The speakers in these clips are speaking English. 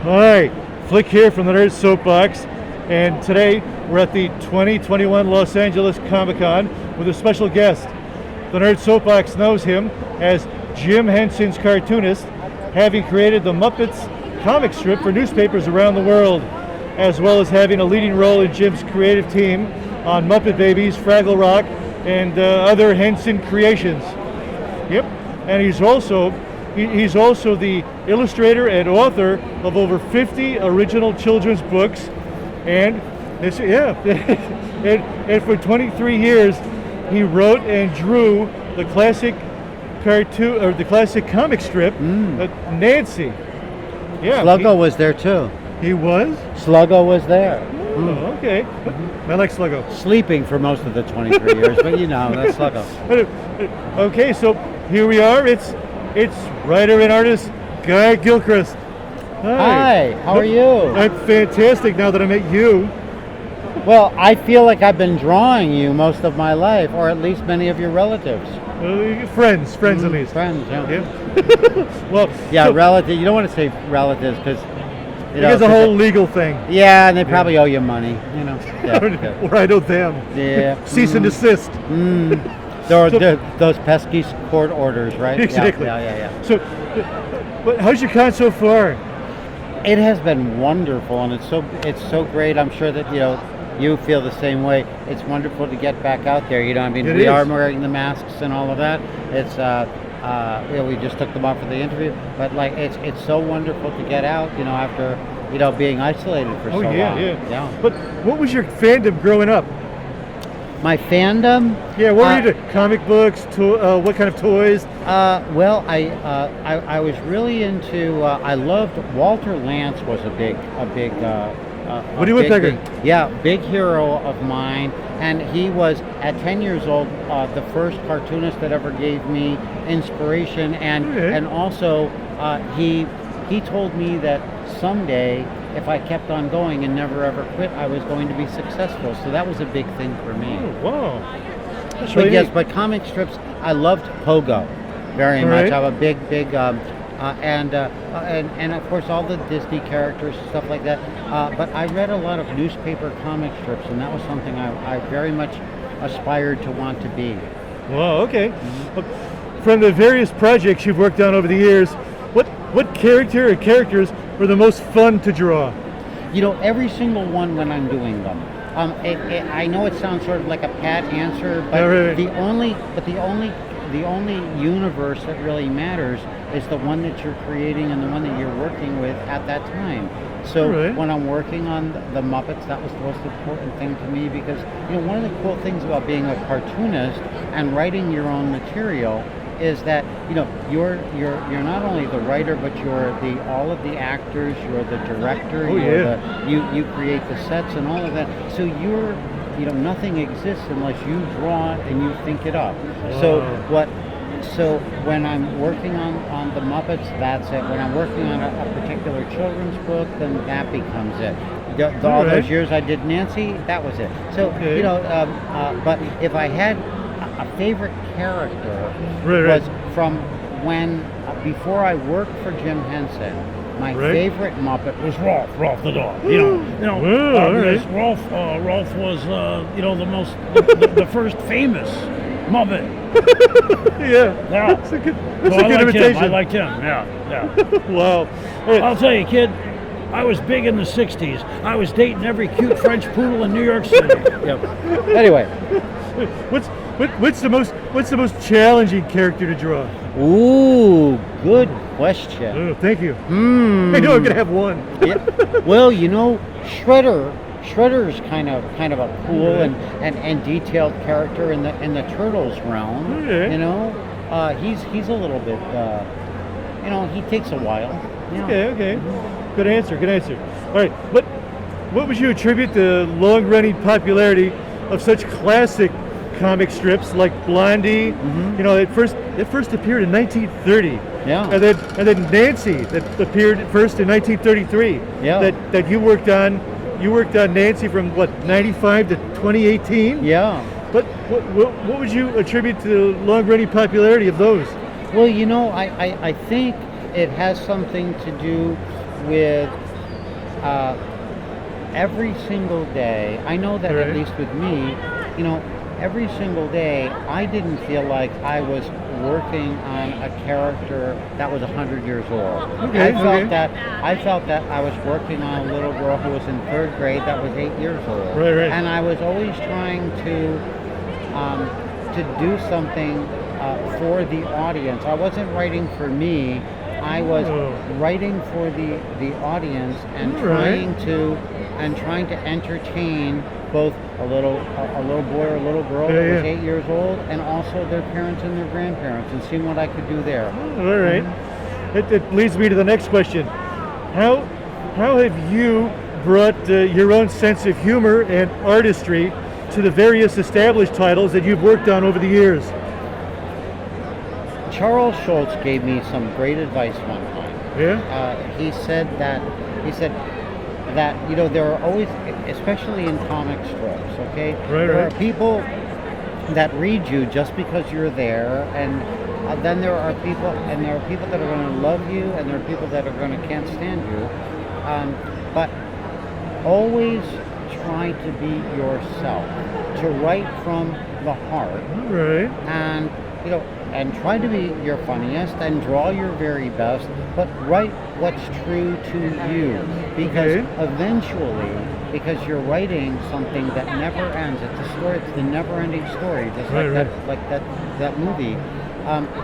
Hi, Flick here from the Nerd Soapbox, and today we're at the 2021 Los Angeles Comic-Con with a special guest. The Nerd Soapbox knows him as Jim Henson's cartoonist, having created the Muppets comic strip for newspapers around the world, as well as having a leading role in Jim's creative team on Muppet Babies, Fraggle Rock, and other Henson creations. Yep, and he's also the illustrator and author of over 50 original children's books, and and for 23 years he wrote and drew the classic cartoon or the classic comic strip Nancy. Yeah, Sluggo was there too. He was? Sluggo was there. Oh, okay. I like Sluggo. Sleeping for most of the 23 years, but you know, that's Sluggo. Okay, so here we are. It's writer and artist Guy Gilchrist. Hi, how are you? I'm fantastic now that I met you. Well, I feel like I've been drawing you most of my life, or at least many of your relatives. Friends at least. Friends, yeah. Well, yeah, relative. You don't want to say relatives because it's a whole legal thing. Yeah, and they probably owe you money, you know. Yeah, or I owe them. Yeah. Cease and desist. Those pesky court orders, right? Exactly. Yeah. So, how's your con so far? It has been wonderful, and it's so great. I'm sure that you feel the same way. It's wonderful to get back out there. I mean, we are wearing the masks and all of that. It's we just took them off for the interview, but like it's so wonderful to get out. After being isolated for so long. Yeah. But what was your fandom growing up? My fandom? Yeah, what were you doing? Comic books? What kind of toys? Well, I was really into. I loved Walter Lantz was a big. Woody Woodpecker. Big hero of mine, and he was at 10 years old the first cartoonist that ever gave me inspiration, and also he told me that someday, if I kept on going and never ever quit, I was going to be successful. So that was a big thing for me. Oh, wow. That's but really yes, neat. but comic strips, I loved Pogo very much. I'm a big, and of course all the Disney characters and stuff like that. But I read a lot of newspaper comic strips, and that was something I very much aspired to want to be. Wow, okay. From the various projects you've worked on over the years, what character or characters were the most fun to draw? Every single one when I'm doing them. I know it sounds sort of like a pat answer, but the only universe that really matters is the one that you're creating and the one that you're working with at that time. So when I'm working on the Muppets, that was the most important thing to me because one of the cool things about being a cartoonist and writing your own material is that you're not only the writer, but you're all of the actors, you're the director, you create the sets and all of that. So you're nothing exists unless you draw and you think it up. Wow. So when I'm working on the Muppets, that's it. When I'm working on a particular children's book, then that becomes it. All those years I did Nancy, that was it. So but if I had a favorite character was from before I worked for Jim Henson. My favorite Muppet was Rolf the dog. Because Rolf was the first famous Muppet. That's a good imitation. I liked him. Yeah. Wow. I'll tell you, kid. I was big in the '60s. I was dating every cute French poodle in New York City. Anyway, what's the most challenging character to draw? Ooh, good question. Oh, thank you. I know I'm gonna have one. Well, Shredder's kind of a cool and detailed character in the Turtles realm. He's a little bit. He takes a while. Okay. Good answer. All right, what would you attribute the long-running popularity of such classic comic strips like Blondie? It first appeared in 1930. Yeah. And then Nancy that appeared first in 1933. Yeah. That you worked on. You worked on Nancy from 95 to 2018. Yeah. But what would you attribute to the long-running popularity of those? Well, I think it has something to do with every single day, I know that Right. at least with me, every single day, I didn't feel like I was working on a character that was 100 years old. Okay, I felt that I was working on a little girl who was in 3rd grade that was 8 years old. Right. And I was always trying to do something for the audience. I wasn't writing for me. I was writing for the audience and trying to entertain both a little boy or a little girl that was 8 years old, and also their parents and their grandparents, and seeing what I could do there. All right. It leads me to the next question. How have you brought your own sense of humor and artistry to the various established titles that you've worked on over the years? Charles Schultz gave me some great advice one time. Yeah? He said that there are always, especially in comic strips, okay? There are people that read you just because you're there, and then there are people that are going to love you, and there are people that are going to can't stand you. But always try to be yourself, to write from the heart, Right. and try to be your funniest and draw your very best, but write what's true to you, because eventually, because you're writing something that never ends. It's a story. It's the never-ending story, just like that movie.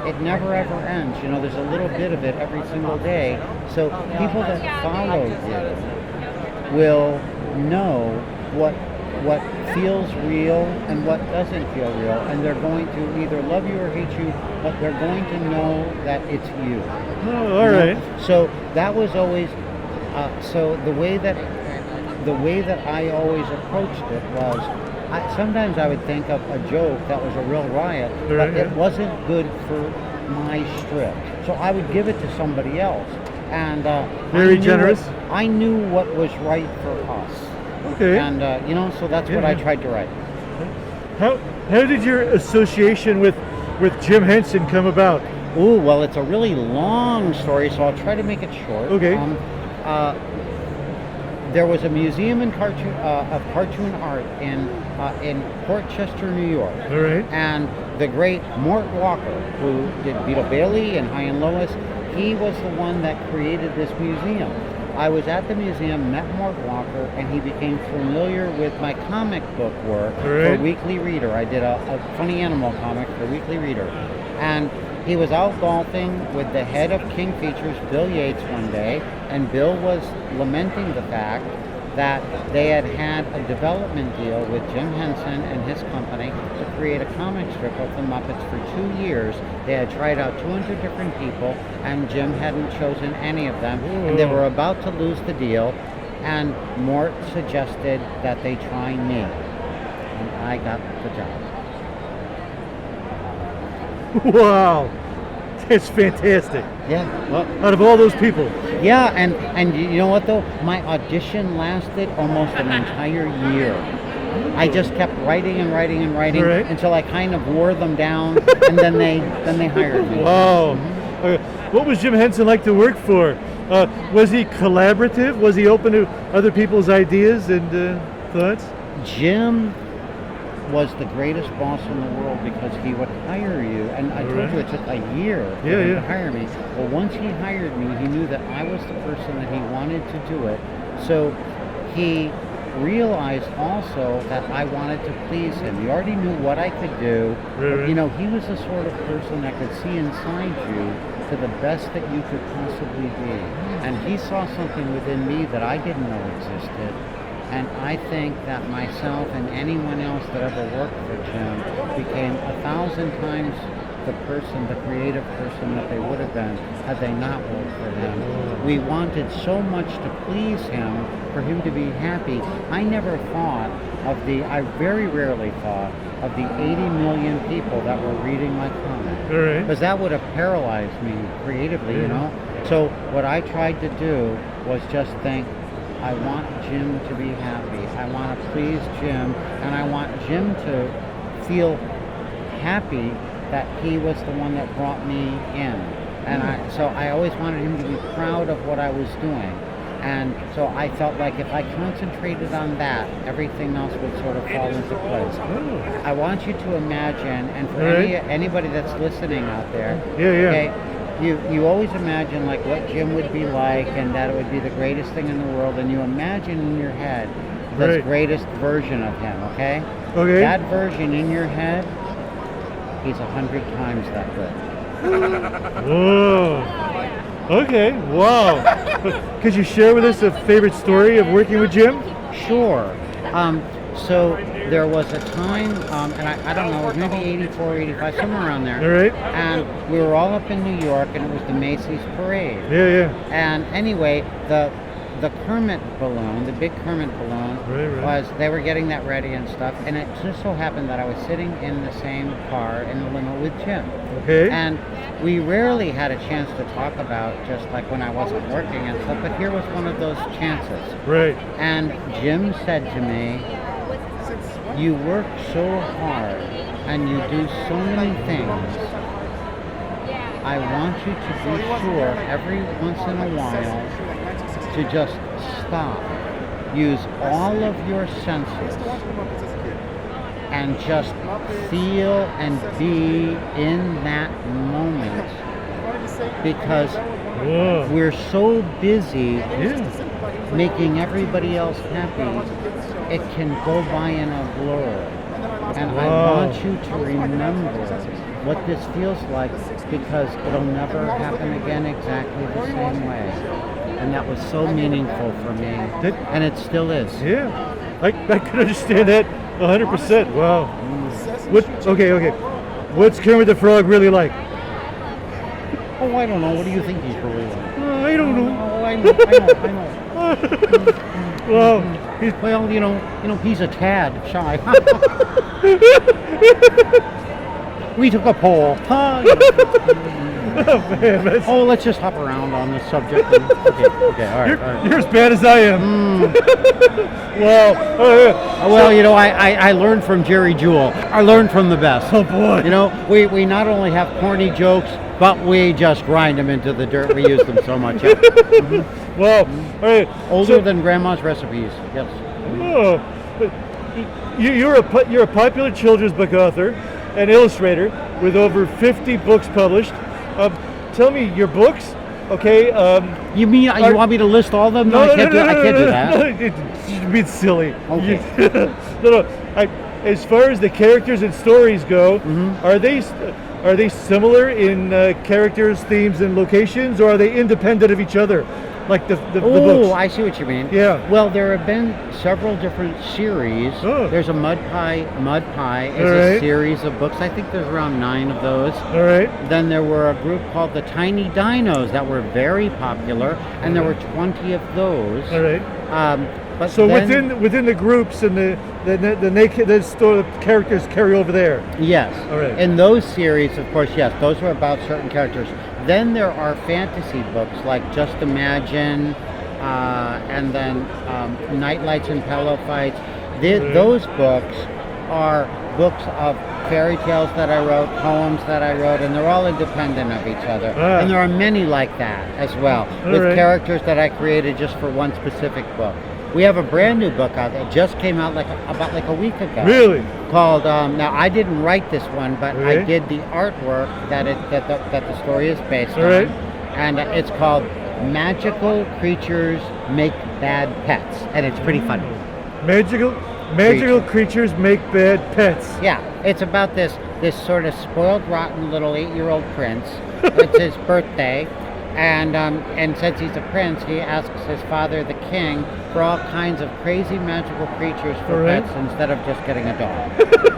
It never ever ends. There's a little bit of it every single day. So people that follow you will know what feels real and what doesn't feel real, and they're going to either love you or hate you, but they're going to know that it's you. Oh, all right. So that was always so the way that I always approached it was, sometimes I would think of a joke that was a real riot, but it wasn't good for my strip, so I would give it to somebody else. And very generous. I knew what was right for us. Okay. And so that's what I tried to write. How did your association with Jim Henson come about? Oh, well, it's a really long story, so I'll try to make it short. Okay. There was a museum of cartoon art in Portchester, New York. All right. And the great Mort Walker, who did Beetle Bailey and High and Lois, he was the one that created this museum. I was at the museum, met Mort Walker, and he became familiar with my comic book work for Weekly Reader. I did a funny animal comic for Weekly Reader. And he was out golfing with the head of King Features, Bill Yates, one day, and Bill was lamenting the fact that they had a development deal with Jim Henson and his company to create a comic strip of the Muppets for 2 years. They had tried out 200 different people, and Jim hadn't chosen any of them, and they were about to lose the deal, and Mort suggested that they try me, and I got the job. Wow, that's fantastic. Yeah, well, Out of all those people. yeah, and you know what though? My audition lasted almost an entire year. I just kept writing until I kind of wore them down, and then they hired me. Wow. What was Jim Henson like to work for? Was he collaborative? Was he open to other people's ideas and thoughts? Jim was the greatest boss in the world because he would hire you, and I told you it took a year for him to hire me. Well, once he hired me, he knew that I was the person that he wanted to do it. So he realized also that I wanted to please him. He already knew what I could do. But, he was the sort of person that could see inside you to the best that you could possibly be. And he saw something within me that I didn't know existed. And I think that myself and anyone else that ever worked for Jim became 1,000 times the creative person that they would have been had they not worked for him. We wanted so much to please him, for him to be happy. I very rarely thought of the 80 million people that were reading my comic. Because that would have paralyzed me creatively, So what I tried to do was just think, I want Jim to be happy. I want to please Jim, and I want Jim to feel happy that he was the one that brought me in. And so I always wanted him to be proud of what I was doing. And so I felt like if I concentrated on that, everything else would sort of fall into place. Oh. I want you to imagine, and for Right. anybody that's listening out there, Yeah. okay, you always imagine like what Jim would be like, and that it would be the greatest thing in the world, and you imagine in your head this Right. greatest version of him, okay? Okay. That version in your head, he's 100 times that good. Whoa. Okay. Wow. Could you share with us a favorite story of working with Jim? Sure. So there was a time, and I don't know, it was maybe 84, 85, somewhere around there. All right. And we were all up in New York, and it was the Macy's parade. Yeah. And anyway, the Kermit balloon, the big Kermit balloon, Right. they were getting that ready and stuff, and it just so happened that I was sitting in the same car in the limo with Jim. Okay. And we rarely had a chance to talk about just like when I wasn't working and stuff, but here was one of those chances. Right. And Jim said to me, "You work so hard and you do so many things. I want you to be sure every once in a while to just stop. Use all of your senses and just feel and be in that moment, because Whoa. we're so busy Yeah. making everybody else happy, it can go by in a blur. And I Wow. want you to remember what this feels like, because it'll never happen again exactly the same way." And that was so meaningful for me, and it still is. Yeah. I can understand that 100%. Wow. Okay. What's Kermit the Frog really like? Oh, I don't know. What do you think he's really like? I don't know. Oh, I know. Well, he's Well, you know, he's a tad shy. We took a poll. Huh? oh man, that's, Oh, let's just hop around on this subject. Okay, all right. you're as bad as I am. Wow. Well, you know, I learned from Jerry Jewell. I learned from the best. Oh boy. You know, we not only have corny jokes, but we just grind them into the dirt. We use them so much. Yeah. Wow. All right. Older than grandma's recipes. Yes. Oh, you're a popular children's book author and illustrator with over 50 books published. Tell me your books, okay? You mean you want me to list all of them? No, I can't do that. You're being silly. Okay. No. As far as the characters and stories go, are they similar in characters, themes, and locations, or are they independent of each other, like the books? Oh, I see what you mean. Yeah. Well, there have been several different series. Oh. There's a Mud Pie. Mud Pie is All a right. series of books. I think there's around 9 of those. All right. Then there were a group called the Tiny Dinos that were very popular, and there were 20 of those. All right. But So then, within the groups and the characters carry over there. yes, All right. in those series, of course, yes, those were about certain characters. Then there are fantasy books like Just Imagine, and then Nightlights and Pillow Fights. Those books are books of fairy tales that I wrote, poems that I wrote, and they're all independent of each other. Ah. And there are many like that as well, with right. characters that I created just for one specific book. We have a brand new book out that just came out about a week ago. Really? Called now I didn't write this one, but I Right. did the artwork that the story is based All on, right. and it's called Magical Creatures Make Bad Pets, and it's pretty funny. Magical creatures make bad pets. Yeah, it's about this sort of spoiled, rotten little 8-year-old prince. It's his birthday, and since he's a prince, he asks his father, the king, for all kinds of crazy magical creatures for All right. pets instead of just getting a dog.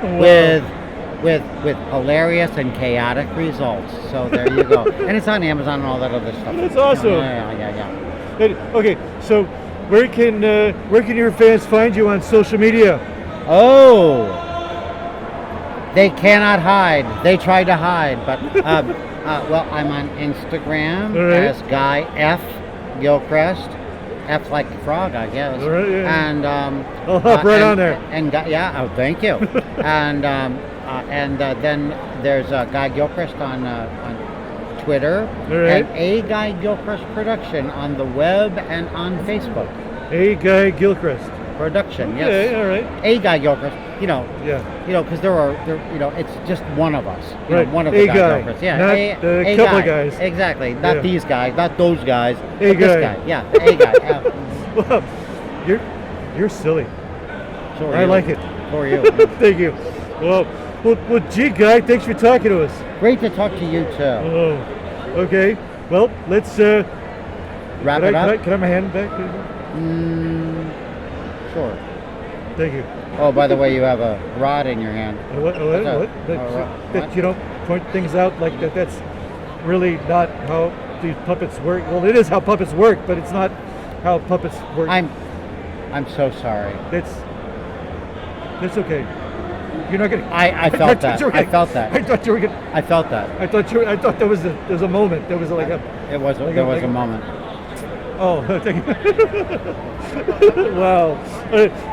Wow. With hilarious and chaotic results. So there you go. And it's on Amazon and all that other stuff. That's awesome. Yeah. Okay, so where can your fans find you on social media? Oh, they cannot hide. They try to hide, but well, I'm on Instagram All right. as Guy F. Gilchrist. F like frog, I guess. All right, yeah. And I'll hop right on there. Oh, thank you. and then there's Guy Gilchrist on Twitter right. at A Guy Gilchrist Production on the web and on Facebook. A Guy Gilchrist. Production, yes. Okay, all right. A Guy Gilchrist. Yeah. Because it's just one of us. Right. One of A the Guy guy. Gilchrists. Yeah. Not a couple of guys. Exactly. Not Yeah. these guys. Not those guys. A but this guy. guy. Yeah. A guy. Yeah. Well, you're silly. So are I you. like it. So are you. Thank you. Well, gee, Guy, thanks for talking to us. Great to talk to you too. Oh, okay. Well, let's Wrap it up. Can I have my hand back? Sure. Thank you. Oh, by the way, you have a rod in your hand. What? What? That you don't point things out like that. That's really not how these puppets work. Well, it is how puppets work, but it's not how puppets work. I'm so sorry. That's okay. You're not gonna. I felt that. I felt that. I thought you were gonna. I felt that. I thought there was a moment. There was like a. It was. There was a moment. Oh, thank you. Wow.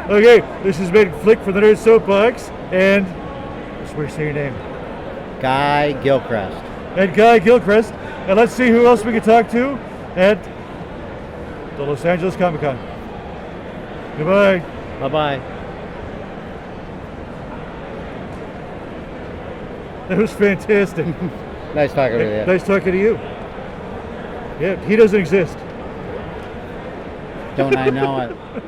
Okay, this has been Flick from the Nerd Soapbox, and just where you say your name. Guy Gilchrist. And Guy Gilchrist, and let's see who else we can talk to at the Los Angeles Comic Con. Goodbye. Bye bye. That was fantastic. Nice talking to you. Nice talking to you. Yeah, he doesn't exist. Don't I know it?